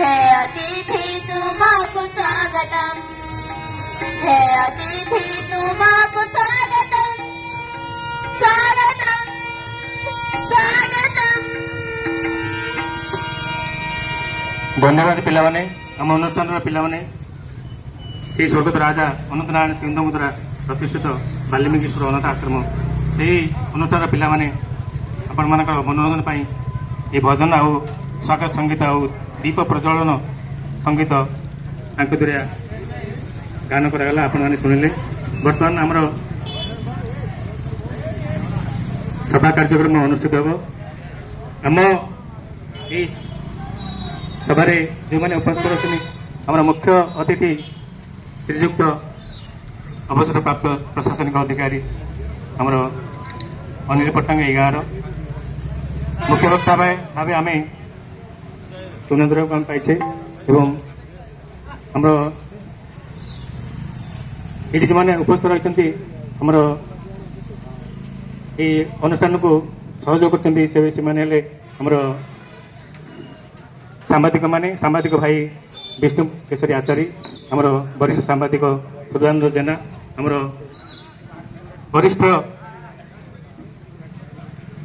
हे अतिथि तुमको स्वागतम, हे अतिथि तुमको स्वागतम, स्वागतम स्वागतम। धन्यवाद पिलाने आम अनुष्ठान पिलाने से स्वर्गत राजा अनंत नारायण सिंह द्वारा प्रतिष्ठित वाल्मीकिश्वर अनाथ आश्रम से अनुष्ठान पिलाने आपण मान मनोरंजन पाई ये भजन आउ स्वागत संगीत आउ दीप प्रज्वलन संगीत द्वारा गान करागला आपण मैंने शुणिले। बर्तमान आमर सभा कार्यक्रम अनुष्ठित हम आम ये सभार जो मैंने उपस्थित अच्छे आम मुख्य अतिथि श्रीजुक्त अवसर प्राप्त प्रशासनिक अधिकारी आमर अनिल पट्टनायक ये गाँव मुख्य वक्ता भाव आम तुनंदर को पाइसे एवं आमर ये जो मैंने उपस्थित रही आमर ये अनुष्ठान को सहयोग कर सांबादिक भाई विष्णु केशरी आचार्य आमर वरिष्ठ सांबादिक सुधानंद जेना आमर वरिष्ठ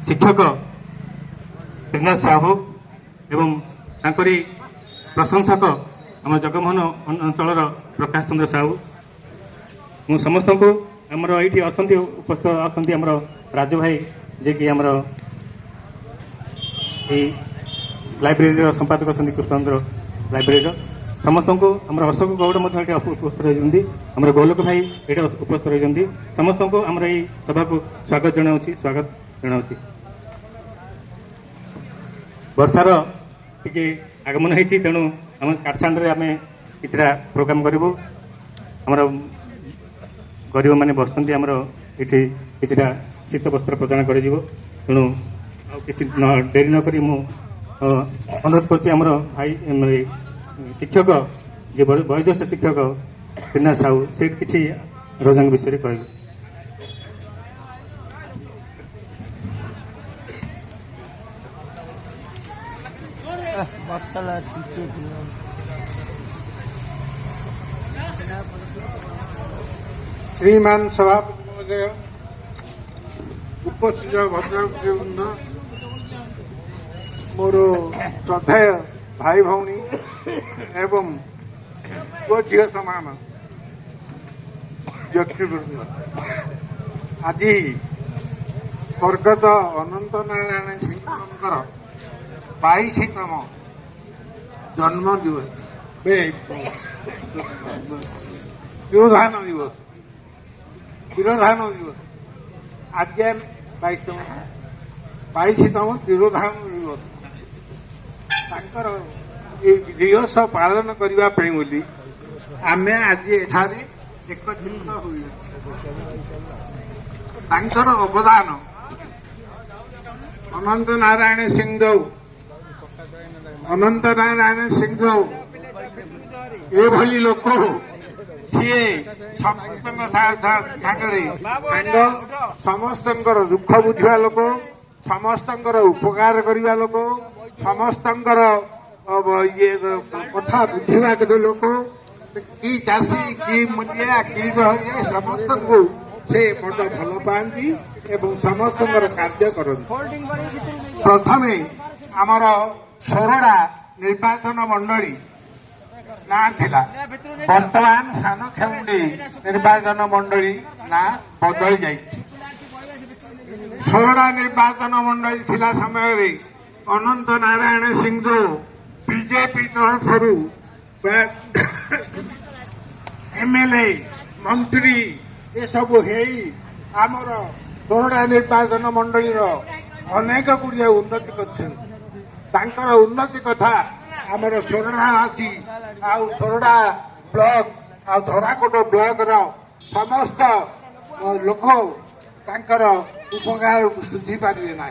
शिक्षक त्रिनाथ साहू एवं तांकरी प्रशंसक आम जगमोहन अंचल प्रकाश चंद्र साहू मु समस्त को आमर ये उपस्थित अच्छा आमर राजू भाई जे कि आमर लाइब्रेरी संपादक अच्छा कृष्णचंद्र लाइब्रेरी समस्त को आम अशोक गौड़ उपस्थित रही आम गोलोक भाई ये उपस्थित रही समस्त को आम सभा को स्वागत जनाऊँ। वर्षार टे आगमन होती तेणु आम काठसांड आम किसी प्रोग्राम करूँ आमर गरीब मैंने बसती आमर ये किसी शीत वस्त्र प्रदान कर तेणु किसी डेरी नक अनुरोध कर भाई शिक्षक जी वयोज्येष्ठ शिक्षक त्रिनाथ साहू से किसी रोजांग विषय कह श्रीमान सभापति महोदय, उपस्थित भद्रवृंद, मोर श्रद्धेय भाई भौणी एवं पुओ झील समान व्यक्तिवृंद, आज स्वर्गत अनंत नारायण सिंह 22तम जन्म दिवस तिरोधान दिवस आज 22तम तिरोधान दिवस दिवस पालन करने बोली आमे आज एठारे एकत्रित हुई अवदान अनंत नारायण सिंह एभली लोक सी समस्त दुख बुझा लोक समस्त उपकार करने लोक समस्त ये कथा बुझा लोक कि चाषी कि मुलिया कि समस्त को से बड़ भल पाती एवं समस्त कार्य करती। प्रथमे आमर सोरडा निर्वाचन मंडली ना थिला वर्तमान सानखेमुंडी निर्वाचन मंडली ना बदली जाइछि। सोरडा निर्वाचन मंडली थिला समय रे अनंत नारायण सिंह बीजेपी तरफ एमएलए मंत्री ये सब आमर सोरडा निर्वाचन मंडली अनेक गुड़िया उन्नति कर उन्नति कथा आमर सोरडावासी आउ सोरडा ब्लॉक आ धराकोट ब्लॉक समस्त लोक उपकार सुझी पारे ना।